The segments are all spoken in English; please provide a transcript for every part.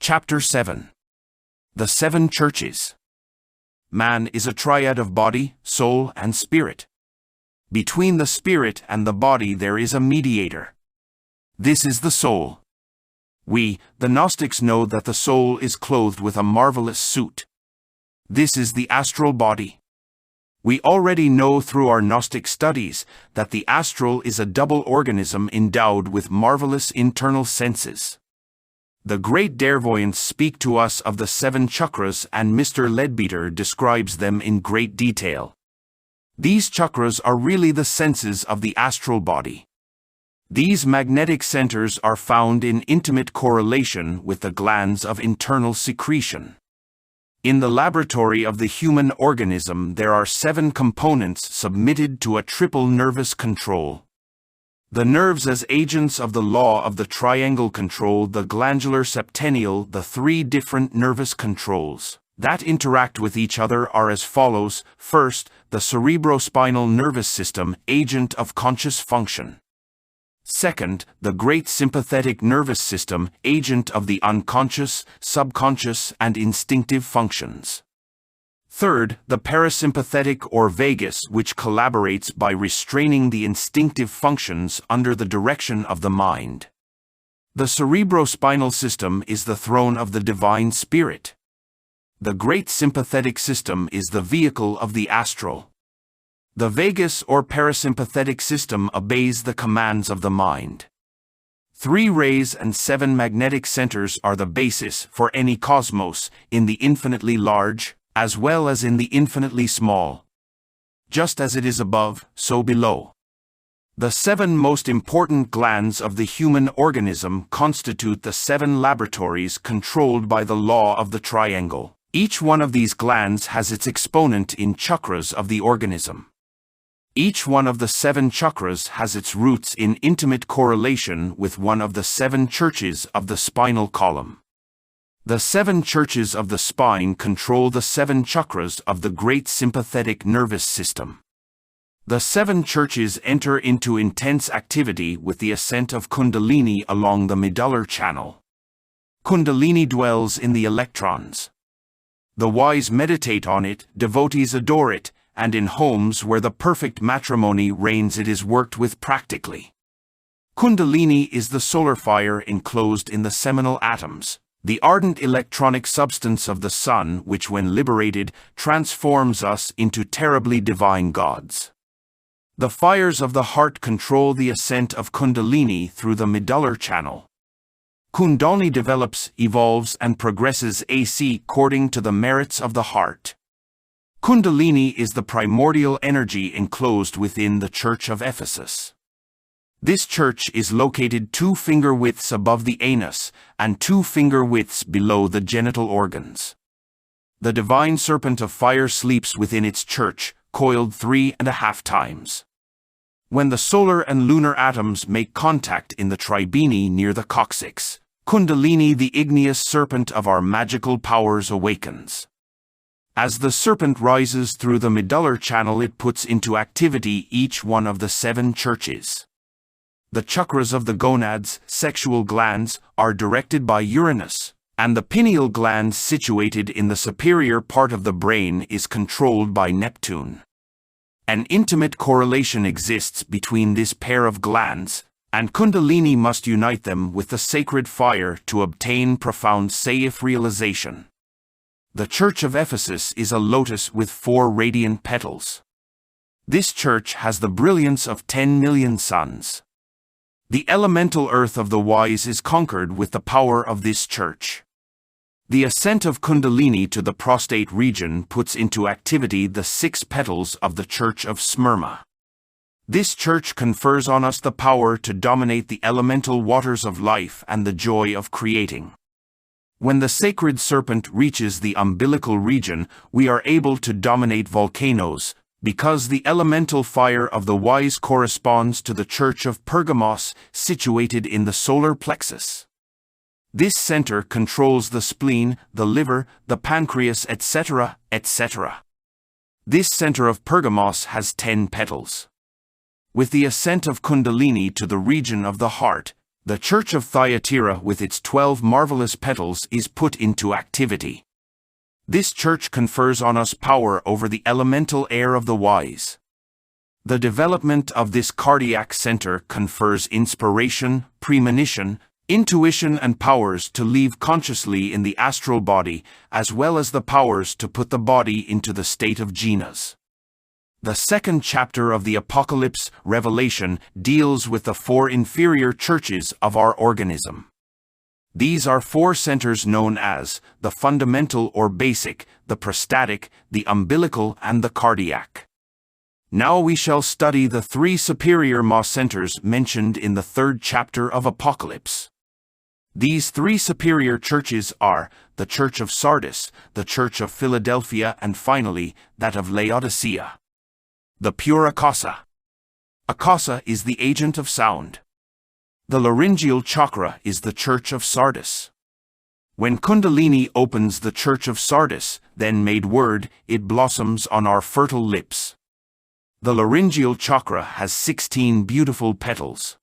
Chapter 7. The Seven Churches. Man is a triad of body, soul, and spirit. Between the spirit and the body there is a mediator. This is the soul. We, the Gnostics, know that the soul is clothed with a marvelous suit. This is the astral body. We already know through our Gnostic studies that the astral is a double organism endowed with marvelous internal senses. The great clairvoyants speak to us of the seven chakras, and Mr. Leadbeater describes them in great detail. These chakras are really the senses of the astral body. These magnetic centers are found in intimate correlation with the glands of internal secretion. In the laboratory of the human organism there are 7 components submitted to a triple nervous control. The nerves as agents of the law of the triangle control the glandular septennial. The 3 different nervous controls that interact with each other are as follows. First, the cerebrospinal nervous system, agent of conscious function. Second, the great sympathetic nervous system, agent of the unconscious, subconscious, and instinctive functions. Third, the parasympathetic or vagus, which collaborates by restraining the instinctive functions under the direction of the mind. The cerebrospinal system is the throne of the divine spirit. The great sympathetic system is the vehicle of the astral. The vagus or parasympathetic system obeys the commands of the mind. 3 rays and 7 magnetic centers are the basis for any cosmos, in the infinitely large, as well as in the infinitely small. Just as it is above, so below. The 7 most important glands of the human organism constitute the 7 laboratories controlled by the law of the triangle. Each one of these glands has its exponent in chakras of the organism. Each one of the 7 chakras has its roots in intimate correlation with one of the 7 churches of the spinal column. The 7 churches of the spine control the 7 chakras of the great sympathetic nervous system. The 7 churches enter into intense activity with the ascent of Kundalini along the medullary channel. Kundalini dwells in the electrons. The wise meditate on it, devotees adore it, and in homes where the perfect matrimony reigns it is worked with practically. Kundalini is the solar fire enclosed in the seminal atoms, the ardent electronic substance of the sun which when liberated transforms us into terribly divine gods. The fires of the heart control the ascent of Kundalini through the medullary channel. Kundalini develops, evolves and progresses according to the merits of the heart. Kundalini is the primordial energy enclosed within the Church of Ephesus. This church is located 2 finger widths above the anus and 2 finger widths below the genital organs. The divine serpent of fire sleeps within its church, coiled 3.5 times. When the solar and lunar atoms make contact in the tribene near the coccyx, Kundalini, the igneous serpent of our magical powers, awakens. As the serpent rises through the medullary channel it puts into activity each one of the 7 churches. The chakras of the gonads, sexual glands, are directed by Uranus, and the pineal gland situated in the superior part of the brain is controlled by Neptune. An intimate correlation exists between this pair of glands, and Kundalini must unite them with the sacred fire to obtain profound self-realization. The Church of Ephesus is a lotus with 4 radiant petals. This church has the brilliance of 10 million suns. The elemental earth of the wise is conquered with the power of this church. The ascent of Kundalini to the prostate region puts into activity the 6 petals of the Church of Smyrna. This church confers on us the power to dominate the elemental waters of life and the joy of creating. When the sacred serpent reaches the umbilical region, we are able to dominate volcanoes, because the elemental fire of the wise corresponds to the Church of Pergamos, situated in the solar plexus. This center controls the spleen, the liver, the pancreas, etc., etc. This center of Pergamos has 10 petals. With the ascent of Kundalini to the region of the heart, The Church of Thyatira with its 12 marvelous petals is put into activity. This church confers on us power over the elemental air of the wise. The development of this cardiac center confers inspiration, premonition, intuition and powers to live consciously in the astral body, as well as the powers to put the body into the state of jhanas. The second chapter of the Apocalypse, Revelation, deals with the 4 inferior churches of our organism. These are 4 centers known as the fundamental or basic, the prostatic, the umbilical and the cardiac. Now we shall study the 3 superior Ma centers mentioned in the 3rd chapter of Apocalypse. These 3 superior churches are the Church of Sardis, the Church of Philadelphia and finally, that of Laodicea. The pure akasa. Akasa is the agent of sound. The laryngeal chakra is the Church of Sardis. When Kundalini opens the Church of Sardis, then made word, it blossoms on our fertile lips. The laryngeal chakra has 16 beautiful petals.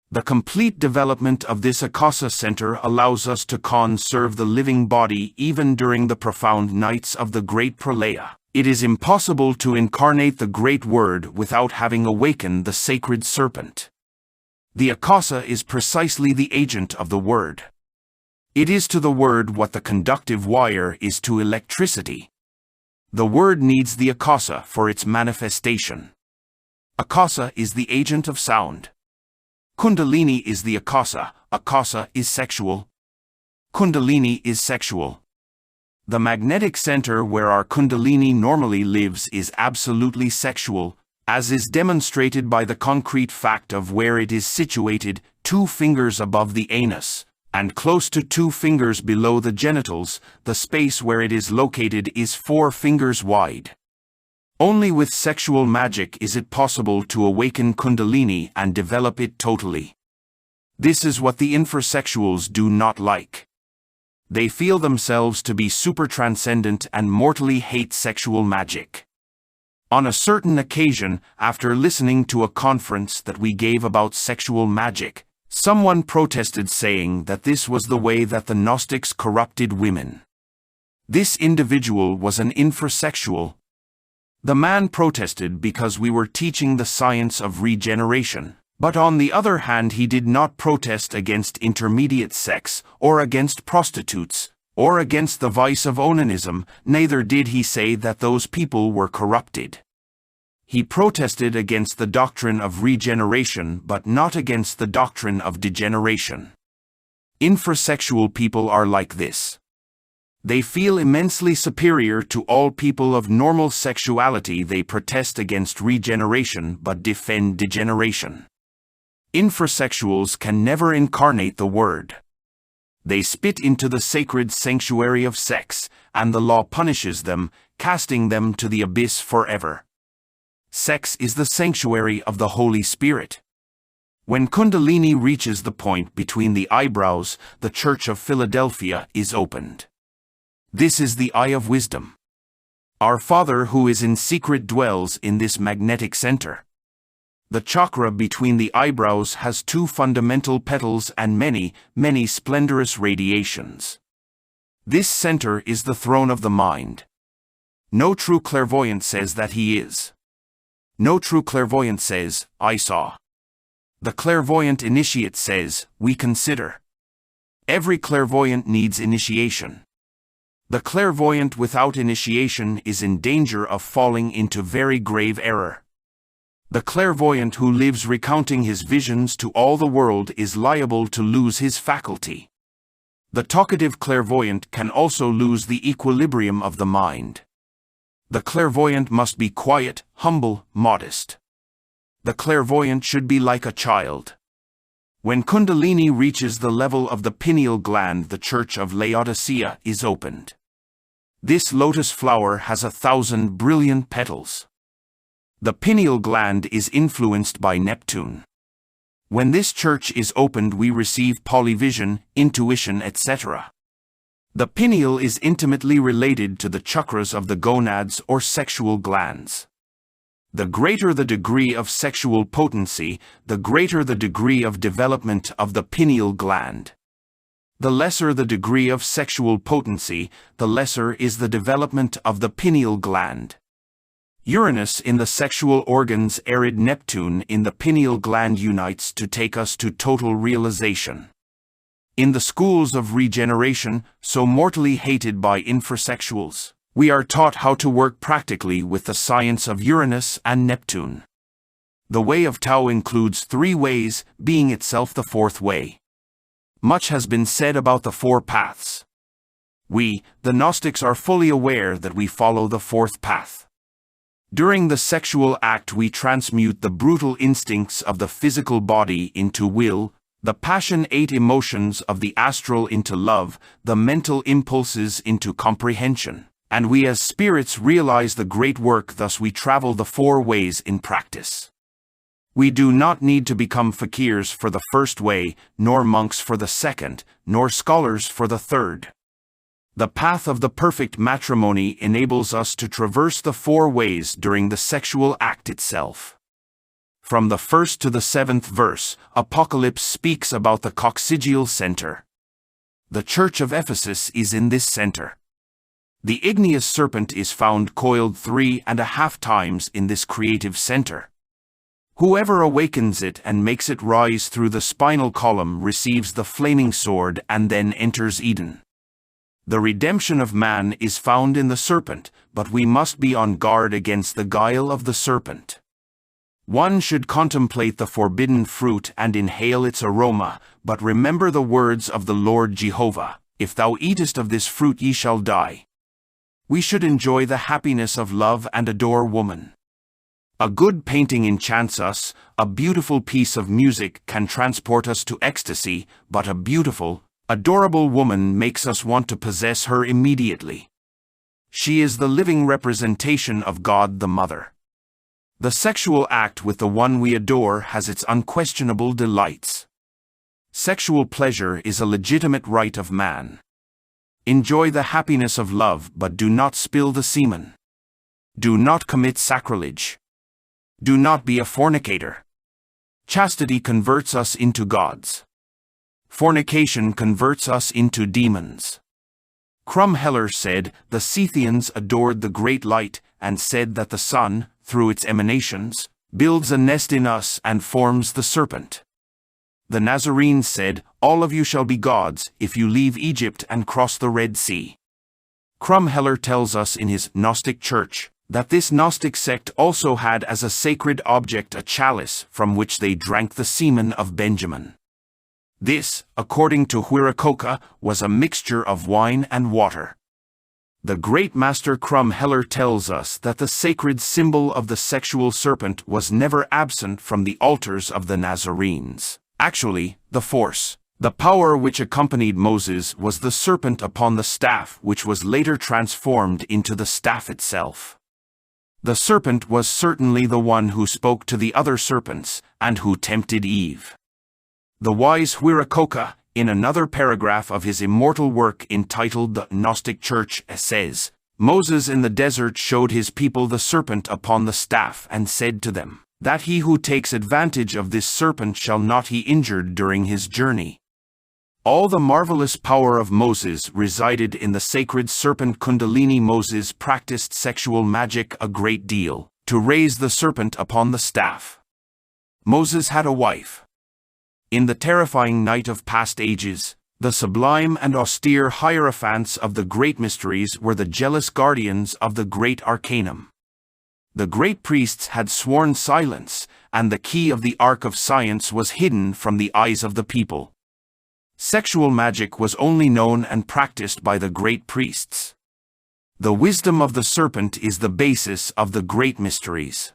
The complete development of this akasa center allows us to conserve the living body even during the profound nights of the Great Pralaya. It is impossible to incarnate the Great Word without having awakened the sacred serpent. The akasa is precisely the agent of the Word. It is to the Word what the conductive wire is to electricity. The Word needs the akasa for its manifestation. Akasa is the agent of sound. Kundalini is the akasa. Akasa is sexual. Kundalini is sexual. The magnetic center where our Kundalini normally lives is absolutely sexual, as is demonstrated by the concrete fact of where it is situated, 2 fingers above the anus, and close to 2 fingers below the genitals. The space where it is located is 4 fingers wide. Only with sexual magic is it possible to awaken Kundalini and develop it totally. This is what the infrasexuals do not like. They feel themselves to be super-transcendent and mortally hate sexual magic. On a certain occasion, after listening to a conference that we gave about sexual magic, someone protested saying that this was the way that the Gnostics corrupted women. This individual was an infrasexual. The man protested because we were teaching the science of regeneration. But on the other hand, he did not protest against intermediate sex, or against prostitutes, or against the vice of onanism, neither did he say that those people were corrupted. He protested against the doctrine of regeneration but not against the doctrine of degeneration. Infrasexual people are like this. They feel immensely superior to all people of normal sexuality. They protest against regeneration but defend degeneration. Infrasexuals can never incarnate the Word. They spit into the sacred sanctuary of sex, and the law punishes them, casting them to the abyss forever. Sex is the sanctuary of the Holy Spirit. When Kundalini reaches the point between the eyebrows, the Church of Philadelphia is opened. This is the eye of wisdom. Our Father who is in secret dwells in this magnetic center. The chakra between the eyebrows has 2 fundamental petals and many, many splendorous radiations. This center is the throne of the mind. No true clairvoyant says that he is. No true clairvoyant says, I saw. The clairvoyant initiate says, we consider. Every clairvoyant needs initiation. The clairvoyant without initiation is in danger of falling into very grave error. The clairvoyant who lives recounting his visions to all the world is liable to lose his faculty. The talkative clairvoyant can also lose the equilibrium of the mind. The clairvoyant must be quiet, humble, modest. The clairvoyant should be like a child. When Kundalini reaches the level of the pineal gland, the Church of Laodicea is opened. This lotus flower has 1,000 brilliant petals. The pineal gland is influenced by Neptune. When this church is opened, we receive polyvision, intuition, etc. The pineal is intimately related to the chakras of the gonads or sexual glands. The greater the degree of sexual potency, the greater the degree of development of the pineal gland. The lesser the degree of sexual potency, the lesser is the development of the pineal gland. Uranus in the sexual organs, arid Neptune in the pineal gland unites to take us to total realization. In the schools of regeneration, so mortally hated by infrasexuals, we are taught how to work practically with the science of Uranus and Neptune. The way of Tao includes 3 ways, being itself the 4th way. Much has been said about the 4 paths. We, the Gnostics, are fully aware that we follow the 4th path. During the sexual act we transmute the brutal instincts of the physical body into will, the passionate emotions of the astral into love, the mental impulses into comprehension, and we as spirits realize the great work. Thus we travel the 4 ways in practice. We do not need to become fakirs for the 1st way, nor monks for the 2nd, nor scholars for the 3rd. The path of the perfect matrimony enables us to traverse the 4 ways during the sexual act itself. From the 1st to the 7th verse, Apocalypse speaks about the coccygeal center. The Church of Ephesus is in this center. The igneous serpent is found coiled 3.5 times in this creative center. Whoever awakens it and makes it rise through the spinal column receives the flaming sword and then enters Eden. The redemption of man is found in the serpent, but we must be on guard against the guile of the serpent. One should contemplate the forbidden fruit and inhale its aroma, but remember the words of the Lord Jehovah, "If thou eatest of this fruit ye shall die." We should enjoy the happiness of love and adore woman. A good painting enchants us, a beautiful piece of music can transport us to ecstasy, but a beautiful, adorable woman makes us want to possess her immediately. She is the living representation of God the Mother. The sexual act with the one we adore has its unquestionable delights. Sexual pleasure is a legitimate right of man. Enjoy the happiness of love, but do not spill the semen. Do not commit sacrilege. Do not be a fornicator. Chastity converts us into gods. Fornication converts us into demons. Crumheller said, "The Scythians adored the great light, and said that the sun, through its emanations, builds a nest in us and forms the serpent." The Nazarenes said, "All of you shall be gods, if you leave Egypt and cross the Red Sea." Crumheller tells us in his Gnostic Church, that this Gnostic sect also had as a sacred object a chalice from which they drank the semen of Benjamin. This, according to Huiracocha, was a mixture of wine and water. The great master Crumheller tells us that the sacred symbol of the sexual serpent was never absent from the altars of the Nazarenes. Actually, the force, the power which accompanied Moses was the serpent upon the staff, which was later transformed into the staff itself. The serpent was certainly the one who spoke to the other serpents, and who tempted Eve. The wise Huiracocha, in another paragraph of his immortal work entitled The Gnostic Church, says, "Moses in the desert showed his people the serpent upon the staff and said to them, that he who takes advantage of this serpent shall not be injured during his journey." All the marvelous power of Moses resided in the sacred serpent Kundalini. Moses practiced sexual magic a great deal, to raise the serpent upon the staff. Moses had a wife. In the terrifying night of past ages, the sublime and austere hierophants of the great mysteries were the jealous guardians of the great arcanum. The great priests had sworn silence, and the key of the ark of science was hidden from the eyes of the people. Sexual magic was only known and practiced by the great priests. The wisdom of the serpent is the basis of the great mysteries.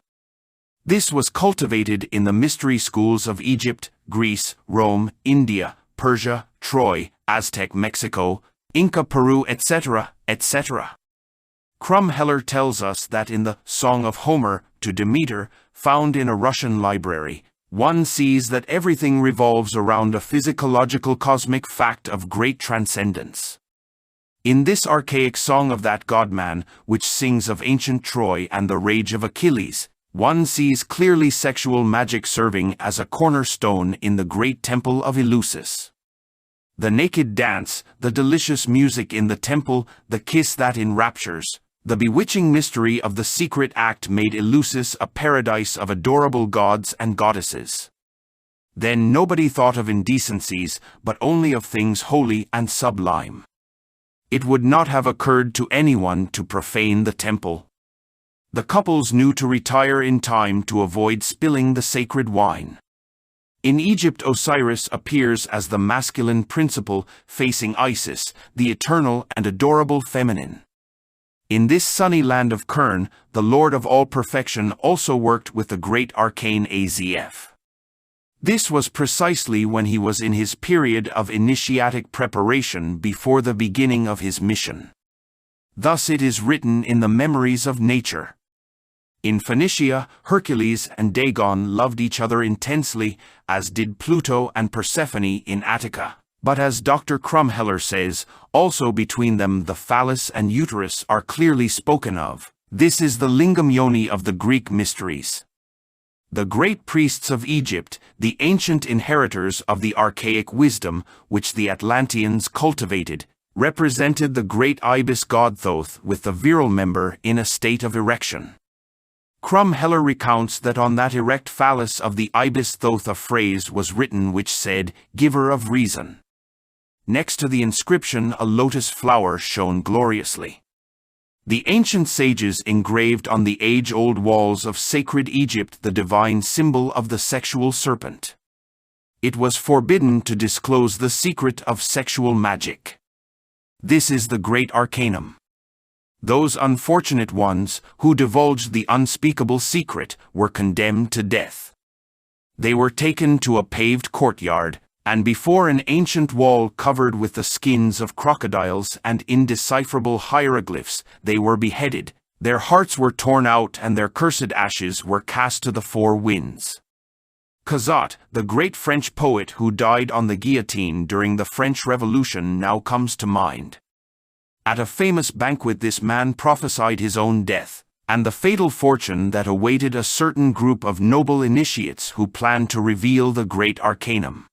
This was cultivated in the mystery schools of Egypt, Greece, Rome, India, Persia, Troy, Aztec Mexico, Inca Peru, etc., etc. Crumheller tells us that in the Song of Homer to Demeter, found in a Russian library, one sees that everything revolves around a physiological cosmic fact of great transcendence. In this archaic song of that god-man, which sings of ancient Troy and the rage of Achilles, One sees clearly sexual magic serving as a cornerstone in the great temple of Eleusis. The naked dance, the delicious music in the temple, the kiss that enraptures, the bewitching mystery of the secret act made Eleusis a paradise of adorable gods and goddesses. Then nobody thought of indecencies, but only of things holy and sublime. It would not have occurred to anyone to profane the temple. The couples knew to retire in time to avoid spilling the sacred wine. In Egypt, Osiris appears as the masculine principle facing Isis, the eternal and adorable feminine. In this sunny land of Kern, the Lord of all perfection also worked with the great arcane Azf. This was precisely when he was in his period of initiatic preparation before the beginning of his mission. Thus it is written in the Memories of Nature. In Phoenicia, Hercules and Dagon loved each other intensely, as did Pluto and Persephone in Attica. But as Dr. Krumheller says, also between them the phallus and uterus are clearly spoken of. This is the lingam yoni of the Greek mysteries. The great priests of Egypt, the ancient inheritors of the archaic wisdom which the Atlanteans cultivated, represented the great ibis god Thoth with the virile member in a state of erection. Krumheller recounts that on that erect phallus of the ibis Thoth a phrase was written which said, "Giver of reason." Next to the inscription a lotus flower shone gloriously. The ancient sages engraved on the age-old walls of sacred Egypt the divine symbol of the sexual serpent. It was forbidden to disclose the secret of sexual magic. This is the great arcanum. Those unfortunate ones who divulged the unspeakable secret were condemned to death. They were taken to a paved courtyard, and before an ancient wall covered with the skins of crocodiles and indecipherable hieroglyphs, they were beheaded, their hearts were torn out and their cursed ashes were cast to the four winds. Cazot, the great French poet who died on the guillotine during the French Revolution, now comes to mind. At a famous banquet this man prophesied his own death, and the fatal fortune that awaited a certain group of noble initiates who planned to reveal the great arcanum.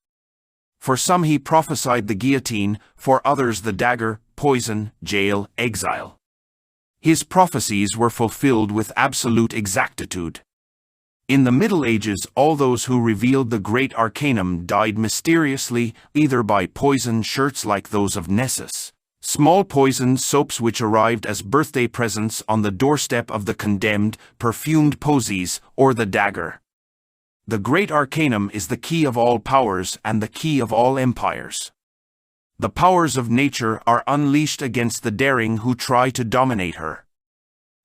For some he prophesied the guillotine, for others the dagger, poison, jail, exile. His prophecies were fulfilled with absolute exactitude. In the Middle Ages all those who revealed the great arcanum died mysteriously, either by poisoned shirts like those of Nessus, small poisoned soaps which arrived as birthday presents on the doorstep of the condemned, perfumed posies, or the dagger. The great arcanum is the key of all powers and the key of all empires. The powers of nature are unleashed against the daring who try to dominate her.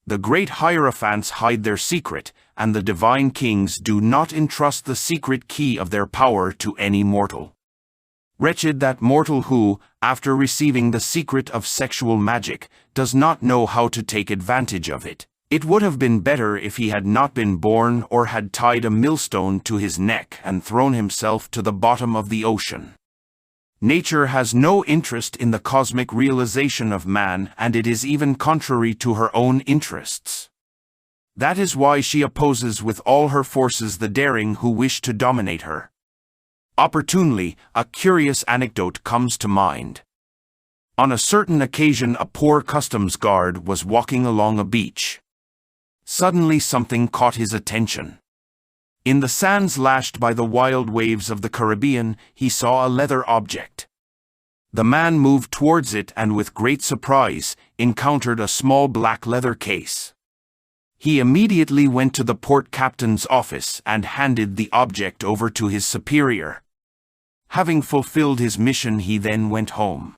The great hierophants hide their secret, and the divine kings do not entrust the secret key of their power to any mortal. Wretched that mortal who, after receiving the secret of sexual magic, does not know how to take advantage of it. It would have been better if he had not been born or had tied a millstone to his neck and thrown himself to the bottom of the ocean. Nature has no interest in the cosmic realization of man, and it is even contrary to her own interests. That is why she opposes with all her forces the daring who wish to dominate her. Opportunely, a curious anecdote comes to mind. On a certain occasion a poor customs guard was walking along a beach. Suddenly something caught his attention. In the sands lashed by the wild waves of the Caribbean, he saw a leather object. The man moved towards it and with great surprise, encountered a small black leather case. He immediately went to the port captain's office and handed the object over to his superior. Having fulfilled his mission, he then went home.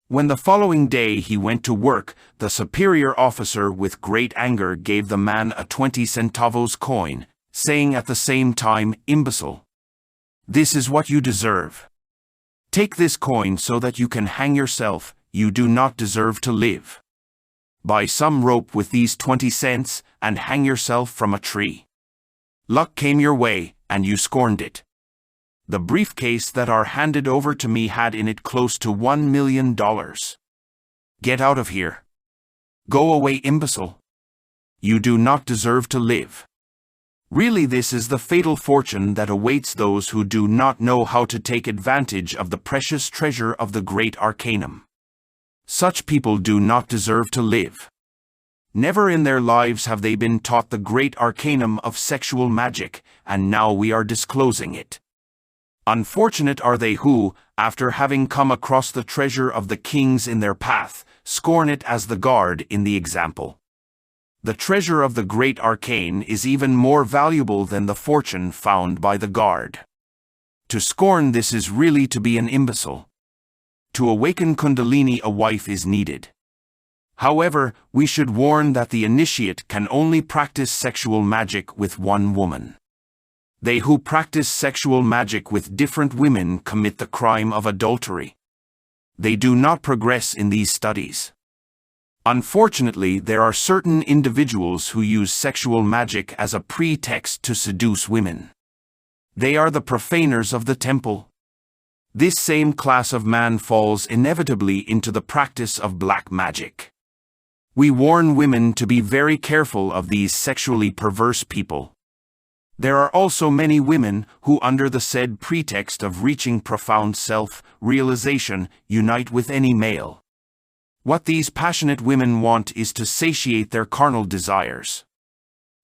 When the following day he went to work, the superior officer with great anger gave the man a 20 centavos coin, saying at the same time, "Imbecile! This is what you deserve. Take this coin so that you can hang yourself, you do not deserve to live. Buy some rope with these 20 cents, and hang yourself from a tree. Luck came your way, and you scorned it. The briefcase that are handed over to me had in it close to $1 million. Get out of here. Go away, imbecile. You do not deserve to live." Really, this is the fatal fortune that awaits those who do not know how to take advantage of the precious treasure of the great arcanum. Such people do not deserve to live. Never in their lives have they been taught the great arcanum of sexual magic, and now we are disclosing it. Unfortunate are they who, after having come across the treasure of the kings in their path, scorn it as the guard in the example. The treasure of the great arcane is even more valuable than the fortune found by the guard. To scorn this is really to be an imbecile. To awaken Kundalini, a wife is needed. However, we should warn that the initiate can only practice sexual magic with one woman. They who practice sexual magic with different women commit the crime of adultery. They do not progress in these studies. Unfortunately, there are certain individuals who use sexual magic as a pretext to seduce women. They are the profaners of the temple. This same class of man falls inevitably into the practice of black magic. We warn women to be very careful of these sexually perverse people. There are also many women who, under the said pretext of reaching profound self-realization, unite with any male. What these passionate women want is to satiate their carnal desires.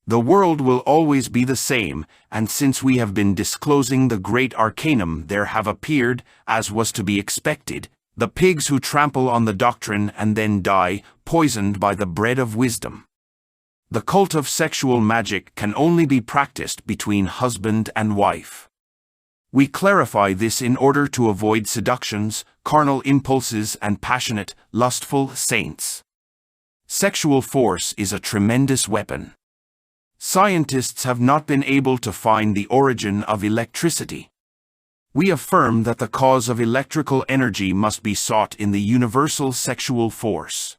The world will always be the same, and since we have been disclosing the great arcanum, there have appeared, as was to be expected, the pigs who trample on the doctrine and then die, poisoned by the bread of wisdom. The cult of sexual magic can only be practiced between husband and wife. We clarify this in order to avoid seductions, carnal impulses, and passionate, lustful saints. Sexual force is a tremendous weapon. Scientists have not been able to find the origin of electricity. We affirm that the cause of electrical energy must be sought in the universal sexual force.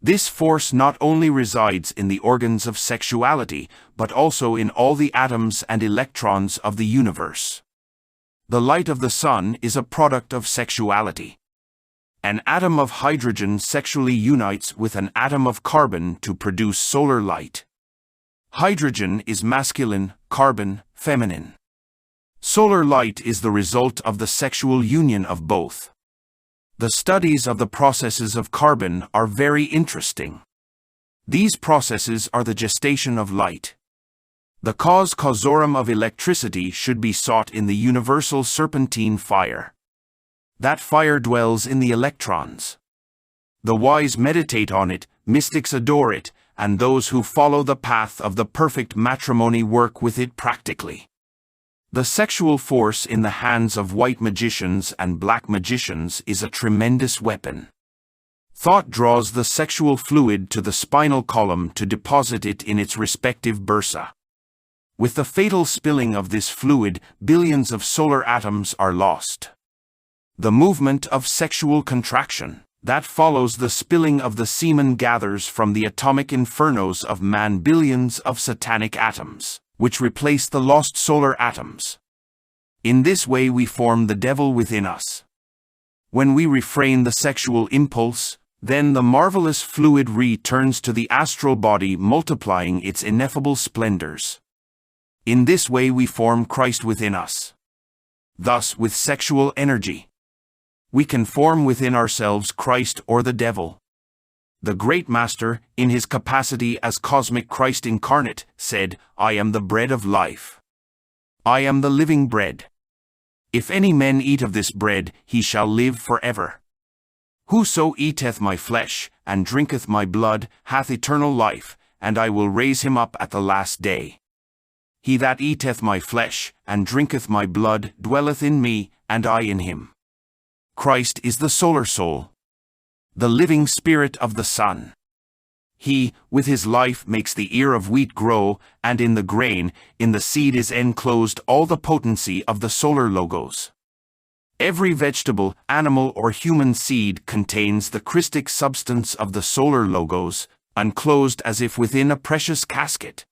This force not only resides in the organs of sexuality, but also in all the atoms and electrons of the universe. The light of the sun is a product of sexuality. An atom of hydrogen sexually unites with an atom of carbon to produce solar light. Hydrogen is masculine, carbon, feminine. Solar light is the result of the sexual union of both. The studies of the processes of carbon are very interesting. These processes are the gestation of light. The cause causorum of electricity should be sought in the universal serpentine fire. That fire dwells in the electrons. The wise meditate on it, mystics adore it, and those who follow the path of the perfect matrimony work with it practically. The sexual force in the hands of white magicians and black magicians is a tremendous weapon. Thought draws the sexual fluid to the spinal column to deposit it in its respective bursa. With the fatal spilling of this fluid, billions of solar atoms are lost. The movement of sexual contraction that follows the spilling of the semen gathers from the atomic infernos of man billions of satanic atoms, which replace the lost solar atoms. In this way we form the devil within us. When we refrain the sexual impulse, then the marvelous fluid returns to the astral body, multiplying its ineffable splendors. In this way we form Christ within us. Thus, with sexual energy, we can form within ourselves Christ or the devil. The great Master, in his capacity as cosmic Christ incarnate, said, "I am the bread of life. I am the living bread. If any man eat of this bread, he shall live forever. Whoso eateth my flesh, and drinketh my blood, hath eternal life, and I will raise him up at the last day. He that eateth my flesh, and drinketh my blood, dwelleth in me, and I in him." Christ is the solar soul, the living spirit of the sun. He, with his life, makes the ear of wheat grow, and in the grain, in the seed is enclosed all the potency of the solar logos. Every vegetable, animal, or human seed contains the cryptic substance of the solar logos, unclosed as if within a precious casket.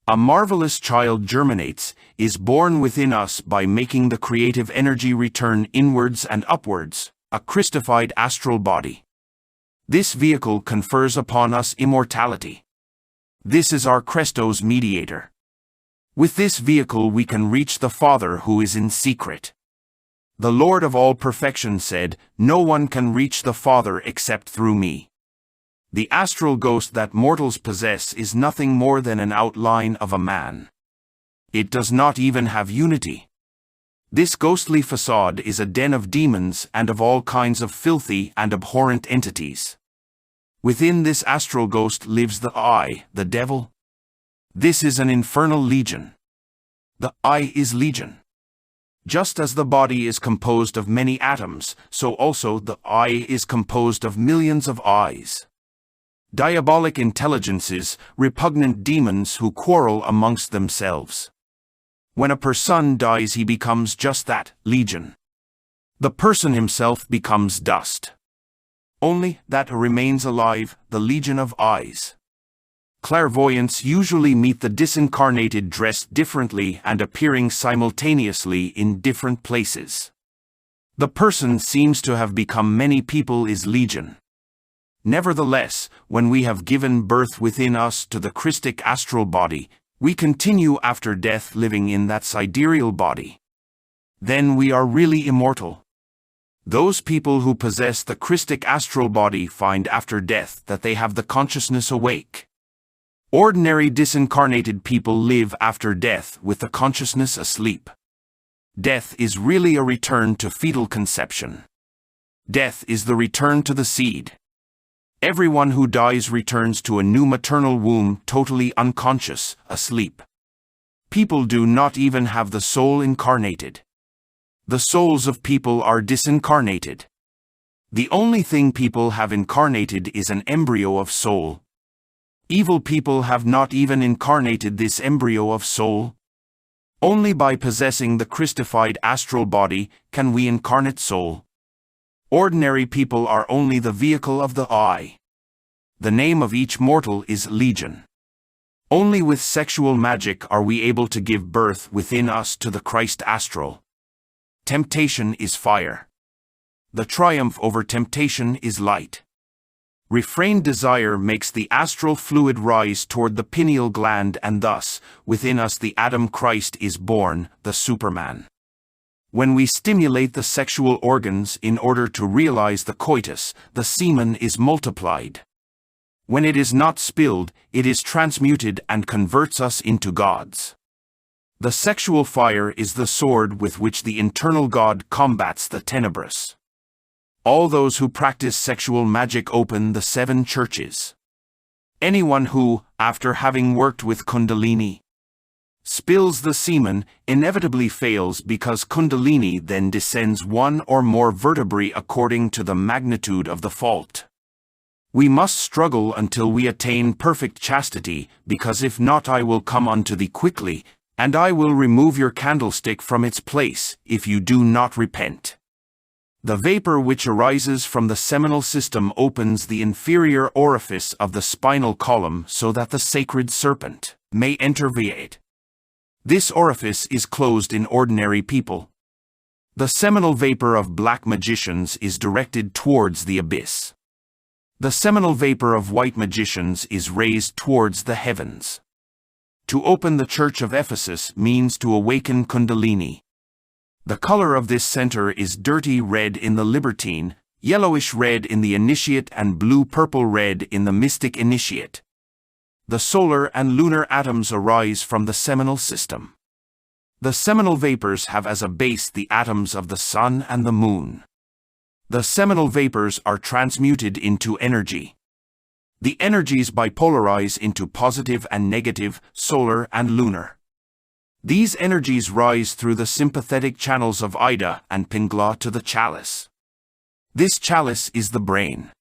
A marvelous child germinates, is born within us by making the creative energy return inwards and upwards, a Christified astral body. This vehicle confers upon us immortality. This is our Christos mediator. With this vehicle we can reach the Father who is in secret. The Lord of all perfection said, "No one can reach the Father except through me." The astral ghost that mortals possess is nothing more than an outline of a man. It does not even have unity. This ghostly facade is a den of demons and of all kinds of filthy and abhorrent entities. Within this astral ghost lives the I, the devil. This is an infernal legion. The I is legion. Just as the body is composed of many atoms, so also the I is composed of millions of eyes. Diabolic intelligences, repugnant demons who quarrel amongst themselves. When a person dies, he becomes just that, legion. The person himself becomes dust. Only that remains alive, the legion of eyes. Clairvoyants usually meet the disincarnated dressed differently and appearing simultaneously in different places. The person seems to have become many people is legion. Nevertheless, when we have given birth within us to the cryptic astral body, we continue after death living in that sidereal body. Then we are really immortal. Those people who possess the cryptic astral body find after death that they have the consciousness awake. Ordinary disincarnated people live after death with the consciousness asleep. Death is really a return to fetal conception. Death is the return to the seed. Everyone who dies returns to a new maternal womb totally unconscious, asleep. People do not even have the soul incarnated. The souls of people are disincarnated. The only thing people have incarnated is an embryo of soul. Evil people have not even incarnated this embryo of soul. Only by possessing the Christified astral body can we incarnate soul. Ordinary people are only the vehicle of the I. The name of each mortal is Legion. Only with sexual magic are we able to give birth within us to the Christ astral. Temptation is fire. The triumph over temptation is light. Refrained desire makes the astral fluid rise toward the pineal gland, and thus, within us the Adam Christ is born, the Superman. When we stimulate the sexual organs in order to realize the coitus, the semen is multiplied. When it is not spilled, it is transmuted and converts us into gods. The sexual fire is the sword with which the internal God combats the tenebrous. All those who practice sexual magic open the 7 churches. Anyone who, after having worked with Kundalini, spills the semen, inevitably fails because Kundalini then descends 1 or more vertebrae according to the magnitude of the fault. We must struggle until we attain perfect chastity, because if not I will come unto thee quickly, and I will remove your candlestick from its place, if you do not repent. The vapor which arises from the seminal system opens the inferior orifice of the spinal column so that the sacred serpent may enter via it. This orifice is closed in ordinary people. The seminal vapor of black magicians is directed towards the abyss. The seminal vapor of white magicians is raised towards the heavens. To open the Church of Ephesus means to awaken Kundalini. The color of this center is dirty red in the libertine, yellowish red in the initiate, and blue-purple red in the mystic initiate. The solar and lunar atoms arise from the seminal system. The seminal vapors have as a base the atoms of the sun and the moon. The seminal vapors are transmuted into energy. The energies bipolarize into positive and negative, solar and lunar. These energies rise through the sympathetic channels of Ida and Pingla to the chalice. This chalice is the brain.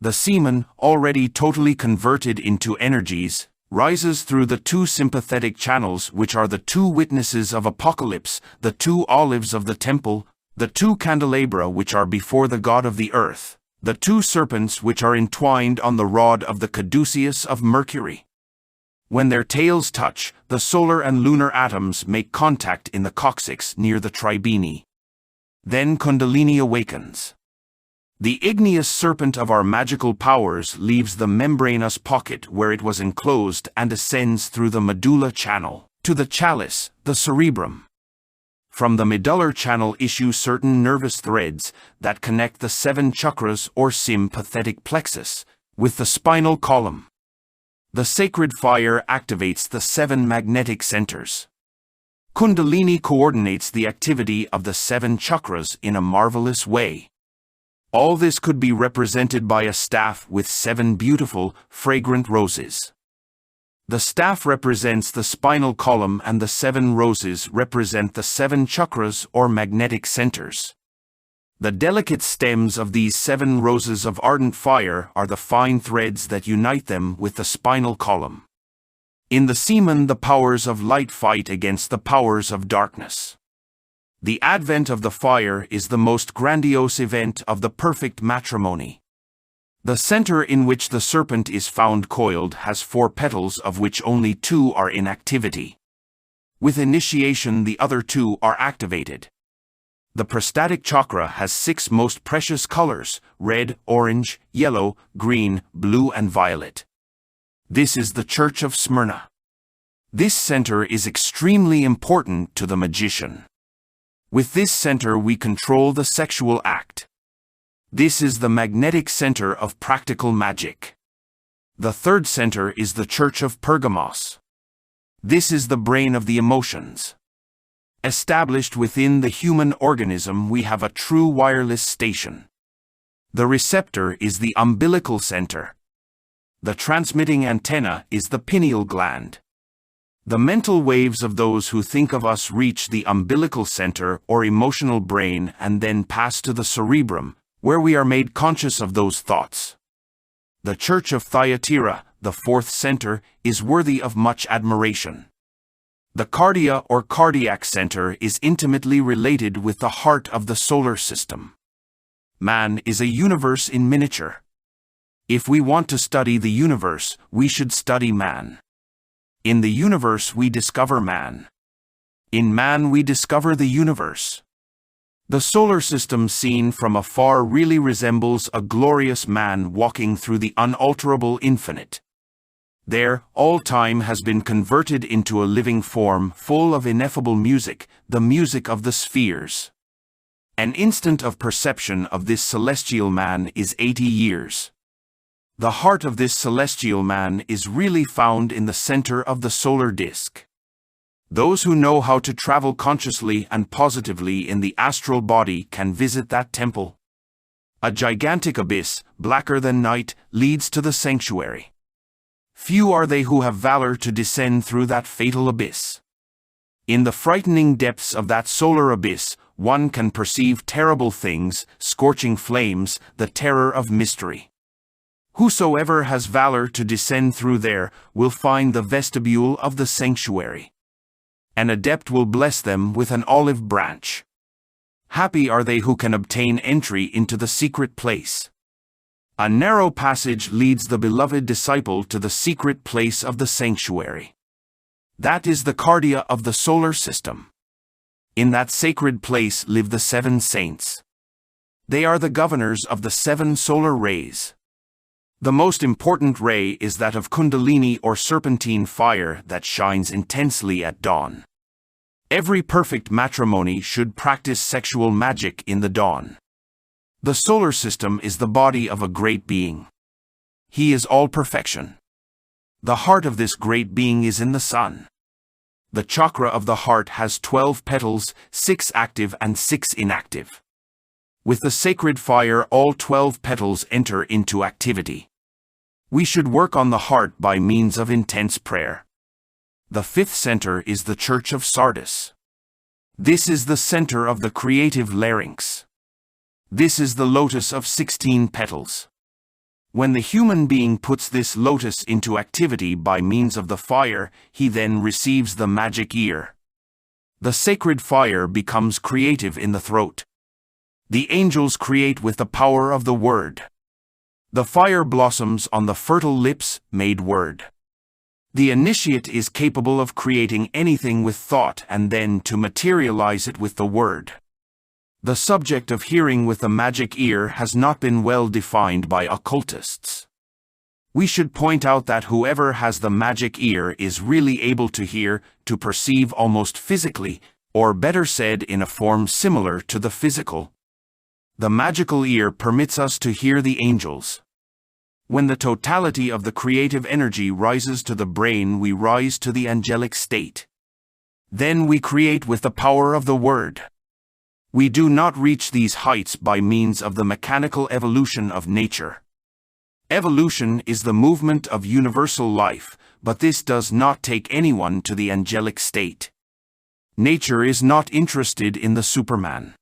The semen, already totally converted into energies, rises through the 2 sympathetic channels which are the 2 witnesses of apocalypse, the 2 olives of the temple, the 2 candelabra which are before the god of the earth, the 2 serpents which are entwined on the rod of the caduceus of Mercury. When their tails touch, the solar and lunar atoms make contact in the coccyx near the tribene. Then Kundalini awakens. The igneous serpent of our magical powers leaves the membranous pocket where it was enclosed and ascends through the medulla channel, To the chalice, the cerebrum. From the medullar channel issue certain nervous threads that connect the 7 chakras or sympathetic plexus with the spinal column. The sacred fire activates the 7 magnetic centers. Kundalini coordinates the activity of the 7 chakras in a marvelous way. All this could be represented by a staff with 7 beautiful, fragrant roses. The staff represents the spinal column and the 7 roses represent the 7 chakras or magnetic centers. The delicate stems of these 7 roses of ardent fire are the fine threads that unite them with the spinal column. In the semen, the powers of light fight against the powers of darkness. The advent of the fire is the most grandiose event of the perfect matrimony. The center in which the serpent is found coiled has 4 petals, of which only 2 are in activity. With initiation, the other 2 are activated. The prostatic chakra has 6 most precious colors: red, orange, yellow, green, blue and violet. This is the Church of Smyrna. This center is extremely important to the magician. With this center we control the sexual act. This is the magnetic center of practical magic. The third center is the Church of Pergamos. This is the brain of the emotions. Established within the human organism, we have a true wireless station. The receptor is the umbilical center. The transmitting antenna is the pineal gland. The mental waves of those who think of us reach the umbilical center or emotional brain and then pass to the cerebrum, where we are made conscious of those thoughts. The Church of Thyatira, the 4th center, is worthy of much admiration. The cardia or cardiac center is intimately related with the heart of the solar system. Man is a universe in miniature. If we want to study the universe, we should study man. In the universe we discover man. In man we discover the universe. The solar system seen from afar really resembles a glorious man walking through the unalterable infinite. There, all time has been converted into a living form full of ineffable music, the music of the spheres. An instant of perception of this celestial man is 80 years. The heart of this celestial man is really found in the center of the solar disk. Those who know how to travel consciously and positively in the astral body can visit that temple. A gigantic abyss, blacker than night, leads to the sanctuary. Few are they who have valor to descend through that fatal abyss. In the frightening depths of that solar abyss, one can perceive terrible things, scorching flames, the terror of mystery. Whosoever has valor to descend through there will find the vestibule of the sanctuary. An adept will bless them with an olive branch. Happy are they who can obtain entry into the secret place. A narrow passage leads the beloved disciple to the secret place of the sanctuary. That is the cardia of the solar system. In that sacred place live the 7 saints. They are the governors of the 7 solar rays. The most important ray is that of Kundalini or serpentine fire that shines intensely at dawn. Every perfect matrimony should practice sexual magic in the dawn. The solar system is the body of a great being. He is all perfection. The heart of this great being is in the sun. The chakra of the heart has 12 petals, 6 active and 6 inactive. With the sacred fire, all 12 petals enter into activity. We should work on the heart by means of intense prayer. The 5th center is the Church of Sardis. This is the center of the creative larynx. This is the lotus of 16 petals. When the human being puts this lotus into activity by means of the fire, he then receives the magic ear. The sacred fire becomes creative in the throat. The angels create with the power of the word. The fire blossoms on the fertile lips, made word. The initiate is capable of creating anything with thought and then to materialize it with the word. The subject of hearing with the magic ear has not been well defined by occultists. We should point out that whoever has the magic ear is really able to hear, to perceive almost physically, or better said in a form similar to the physical. The magical ear permits us to hear the angels. When the totality of the creative energy rises to the brain, we rise to the angelic state. Then we create with the power of the word. We do not reach these heights by means of the mechanical evolution of nature. Evolution is the movement of universal life, but this does not take anyone to the angelic state. Nature is not interested in the Superman.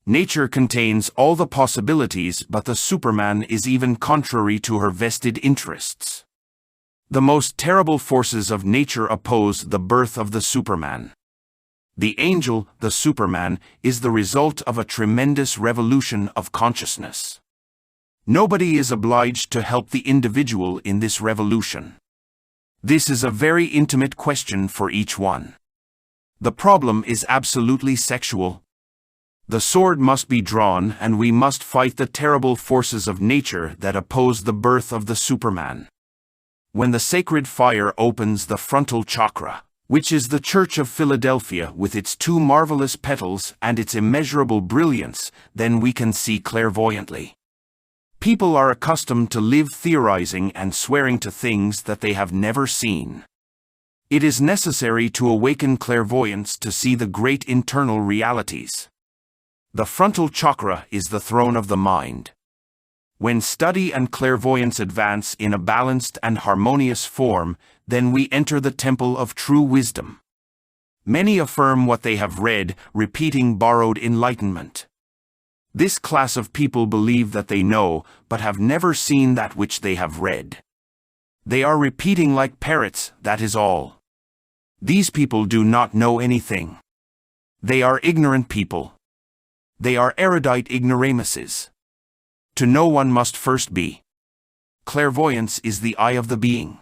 Nature contains all the possibilities, but the Superman is even contrary to her vested interests. The most terrible forces of nature oppose the birth of the Superman. The angel, the Superman, is the result of a tremendous revolution of consciousness. Nobody is obliged to help the individual in this revolution. This is a very intimate question for each one. The problem is absolutely sexual. The sword must be drawn, and we must fight the terrible forces of nature that oppose the birth of the Superman. When the sacred fire opens the frontal chakra, which is the Church of Philadelphia with its 2 marvelous petals and its immeasurable brilliance, then we can see clairvoyantly. People are accustomed to live theorizing and swearing to things that they have never seen. It is necessary to awaken clairvoyance to see the great internal realities. The frontal chakra is the throne of the mind. When study and clairvoyance advance in a balanced and harmonious form, then we enter the temple of true wisdom. Many affirm what they have read, repeating borrowed enlightenment. This class of people believe that they know, but have never seen that which they have read. They are repeating like parrots, that is all. These people do not know anything. They are ignorant people. They are erudite ignoramuses. To know one must first be. Clairvoyance is the eye of the being.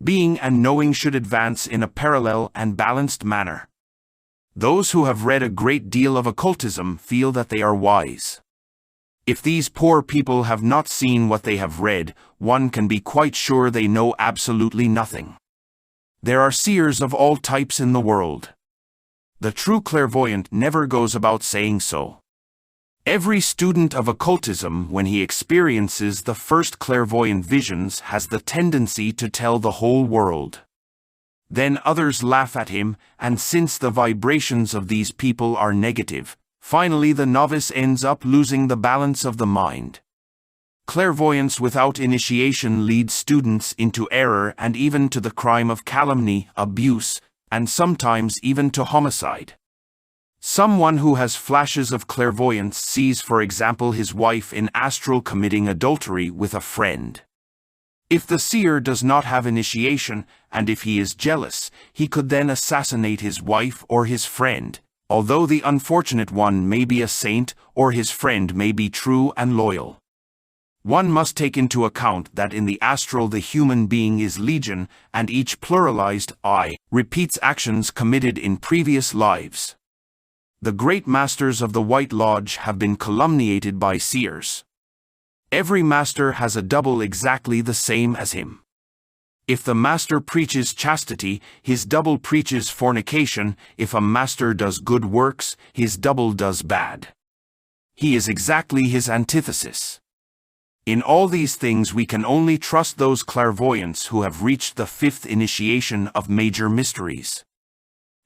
Being and knowing should advance in a parallel and balanced manner. Those who have read a great deal of occultism feel that they are wise. If these poor people have not seen what they have read, one can be quite sure they know absolutely nothing. There are seers of all types in the world. The true clairvoyant never goes about saying so. Every student of occultism, when he experiences the first clairvoyant visions, has the tendency to tell the whole world. Then others laugh at him, and since the vibrations of these people are negative, finally the novice ends up losing the balance of the mind. Clairvoyance without initiation leads students into error and even to the crime of calumny, abuse, and sometimes even to homicide. Someone who has flashes of clairvoyance sees, for example, his wife in astral committing adultery with a friend. If the seer does not have initiation, and if he is jealous, he could then assassinate his wife or his friend, although the unfortunate one may be a saint or his friend may be true and loyal. One must take into account that in the astral the human being is legion, and each pluralized I repeats actions committed in previous lives. The great masters of the White Lodge have been calumniated by seers. Every master has a double exactly the same as him. If the master preaches chastity, his double preaches fornication. If a master does good works, his double does bad. He is exactly his antithesis. In all these things we can only trust those clairvoyants who have reached the 5th initiation of major mysteries.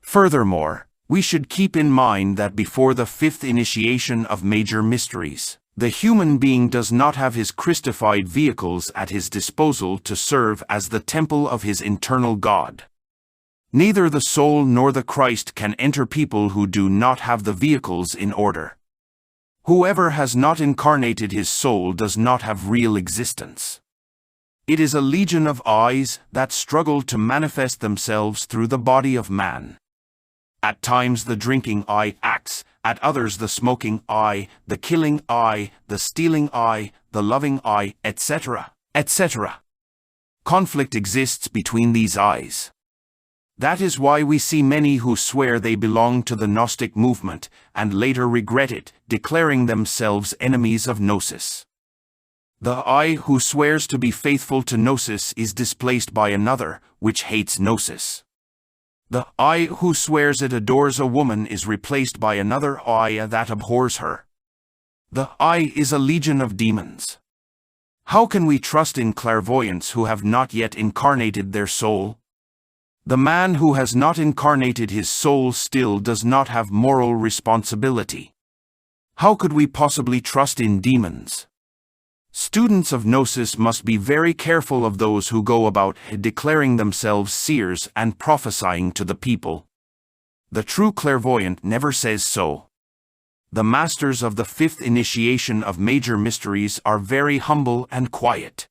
Furthermore, we should keep in mind that before the 5th initiation of major mysteries, the human being does not have his Christified vehicles at his disposal to serve as the temple of his internal God. Neither the soul nor the Christ can enter people who do not have the vehicles in order. Whoever has not incarnated his soul does not have real existence. It is a legion of eyes that struggle to manifest themselves through the body of man. At times the drinking eye acts, at others the smoking eye, the killing eye, the stealing eye, the loving eye, etc., etc. Conflict exists between these eyes. That is why we see many who swear they belong to the Gnostic movement, and later regret it, declaring themselves enemies of Gnosis. The I who swears to be faithful to Gnosis is displaced by another, which hates Gnosis. The I who swears it adores a woman is replaced by another I that abhors her. The I is a legion of demons. How can we trust in clairvoyants who have not yet incarnated their soul? The man who has not incarnated his soul still does not have moral responsibility. How could we possibly trust in demons? Students of Gnosis must be very careful of those who go about declaring themselves seers and prophesying to the people. The true clairvoyant never says so. The masters of the fifth initiation of major mysteries are very humble and quiet.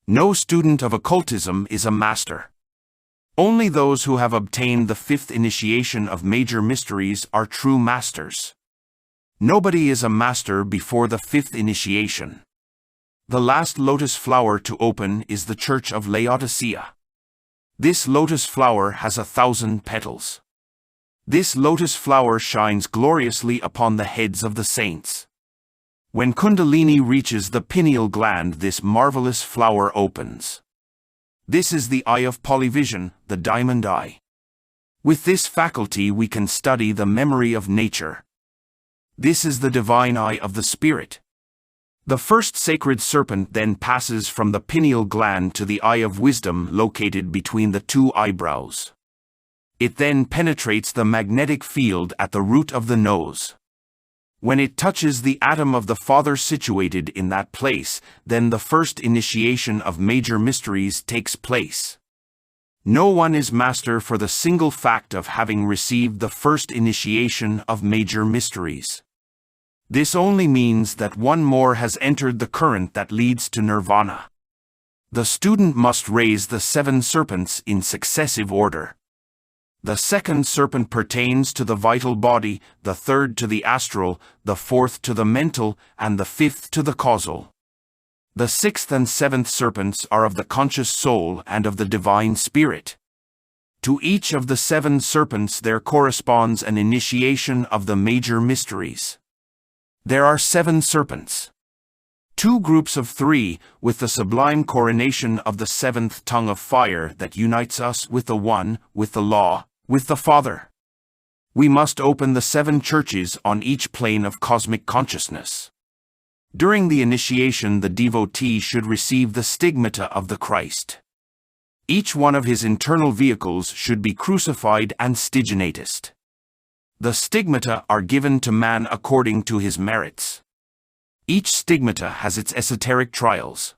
No student of occultism is a master. Only those who have obtained the fifth initiation of major mysteries are true masters. Nobody is a master before the fifth initiation. The last lotus flower to open is the Church of Laodicea. This lotus flower has 1,000 petals. This lotus flower shines gloriously upon the heads of the saints. When Kundalini reaches the pineal gland, this marvelous flower opens. This is the eye of polyvision, the diamond eye. With this faculty we can study the memory of nature. This is the divine eye of the spirit. The first sacred serpent then passes from the pineal gland to the eye of wisdom located between the two eyebrows. It then penetrates the magnetic field at the root of the nose. When it touches the atom of the Father situated in that place, then the first initiation of major mysteries takes place. No one is master for the single fact of having received the first initiation of major mysteries. This only means that one more has entered the current that leads to nirvana. The student must raise the 7 serpents in successive order. The second serpent pertains to the vital body, the third to the astral, the fourth to the mental, and the fifth to the causal. The 6th and 7th serpents are of the conscious soul and of the divine spirit. To each of the 7 serpents there corresponds an initiation of the major mysteries. There are 7 serpents. 2 groups of 3, with the sublime coronation of the 7th tongue of fire that unites us with the One, with the Law, with the Father. We must open the 7 churches on each plane of cosmic consciousness. During the initiation, the devotee should receive the stigmata of the Christ. Each one of his internal vehicles should be crucified and stygianatized. The stigmata are given to man according to his merits. Each stigmata has its esoteric trials.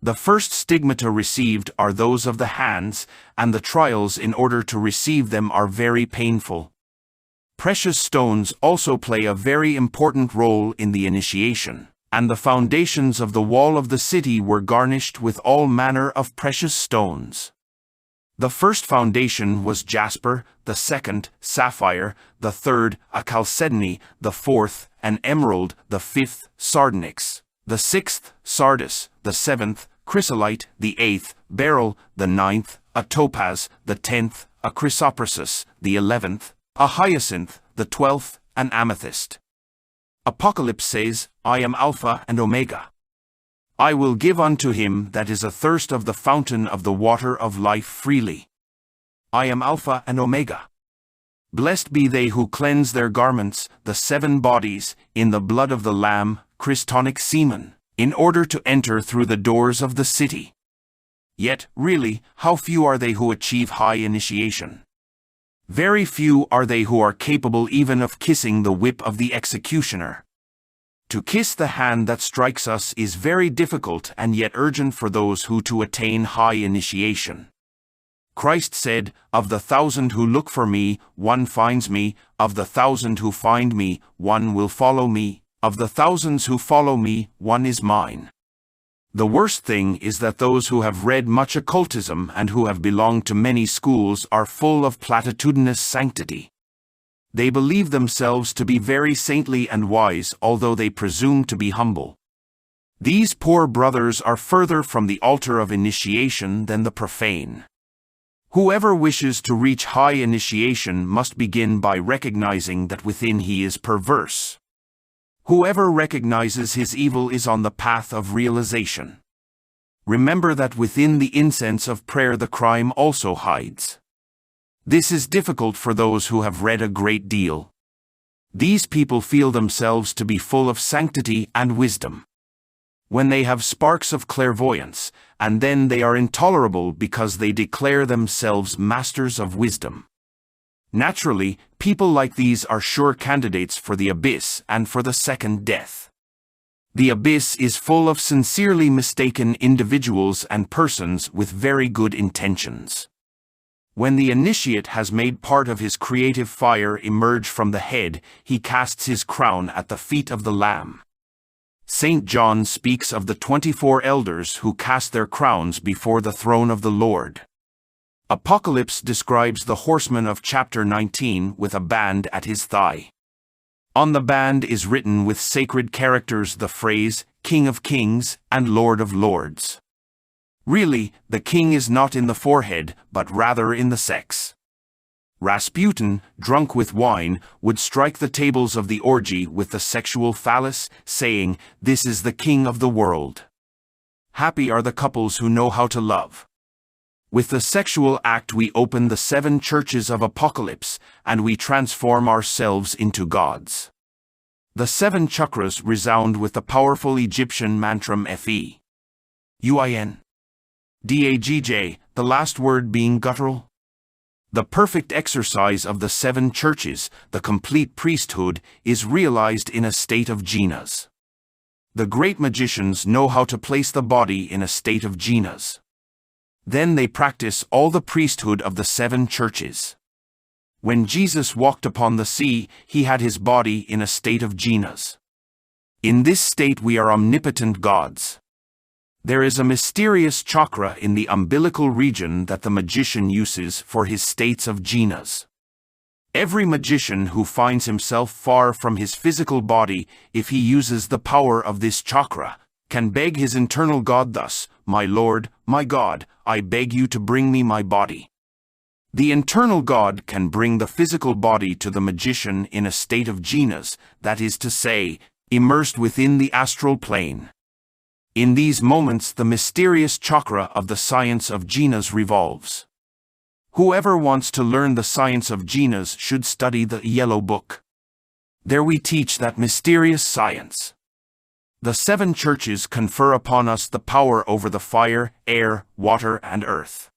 The first stigmata received are those of the hands, and the trials in order to receive them are very painful. Precious stones also play a very important role in the initiation, and the foundations of the wall of the city were garnished with all manner of precious stones. The first foundation was jasper, the second, sapphire, the third, a chalcedony, the fourth, an emerald, the fifth, sardonyx, the sixth, sardis, the seventh, chrysolite, the eighth, beryl, the ninth, a topaz, the 10th, a chrysoprasus, the 11th, a hyacinth, the 12th, an amethyst. Apocalypse says, I am Alpha and Omega. I will give unto him that is athirst of the fountain of the water of life freely. I am Alpha and Omega. Blessed be they who cleanse their garments, the 7 bodies, in the blood of the Lamb, Christonic semen, in order to enter through the doors of the city. Yet, really, how few are they who achieve high initiation? Very few are they who are capable even of kissing the whip of the executioner. To kiss the hand that strikes us is very difficult and yet urgent for those who to attain high initiation. Christ said, of the 1,000 who look for me, 1 finds me, of the 1,000 who find me, 1 will follow me, of the thousands who follow me, 1 is mine. The worst thing is that those who have read much occultism and who have belonged to many schools are full of platitudinous sanctity. They believe themselves to be very saintly and wise, although they presume to be humble. These poor brothers are further from the altar of initiation than the profane. Whoever wishes to reach high initiation must begin by recognizing that within he is perverse. Whoever recognizes his evil is on the path of realization. Remember that within the incense of prayer the crime also hides. This is difficult for those who have read a great deal. These people feel themselves to be full of sanctity and wisdom. When they have sparks of clairvoyance, and then they are intolerable because they declare themselves masters of wisdom. Naturally, people like these are sure candidates for the abyss and for the second death. The abyss is full of sincerely mistaken individuals and persons with very good intentions. When the initiate has made part of his creative fire emerge from the head, he casts his crown at the feet of the Lamb. St. John speaks of the 24 elders who cast their crowns before the throne of the Lord. Apocalypse describes the horseman of chapter 19 with a band at his thigh. On the band is written with sacred characters the phrase, King of Kings and Lord of Lords. Really, the king is not in the forehead, but rather in the sex. Rasputin, drunk with wine, would strike the tables of the orgy with the sexual phallus, saying, "This is the king of the world." Happy are the couples who know how to love. With the sexual act we open the 7 churches of Apocalypse, and we transform ourselves into gods. The 7 chakras resound with the powerful Egyptian mantram Fe. Uin. Dagj, the last word being guttural. The perfect exercise of the 7 churches, the complete priesthood, is realized in a state of jhanas. The great magicians know how to place the body in a state of jhanas. Then they practice all the priesthood of the 7 churches. When Jesus walked upon the sea, he had his body in a state of jhanas. In this state we are omnipotent gods. There is a mysterious chakra in the umbilical region that the magician uses for his states of jhanas. Every magician who finds himself far from his physical body, if he uses the power of this chakra, can beg his internal God thus, "My Lord, my God, I beg you to bring me my body." The internal God can bring the physical body to the magician in a state of jhanas, that is to say, immersed within the astral plane. In these moments the mysterious chakra of the science of jhanas revolves. Whoever wants to learn the science of jhanas should study the Yellow Book. There we teach that mysterious science. The 7 churches confer upon us the power over the fire, air, water, and earth.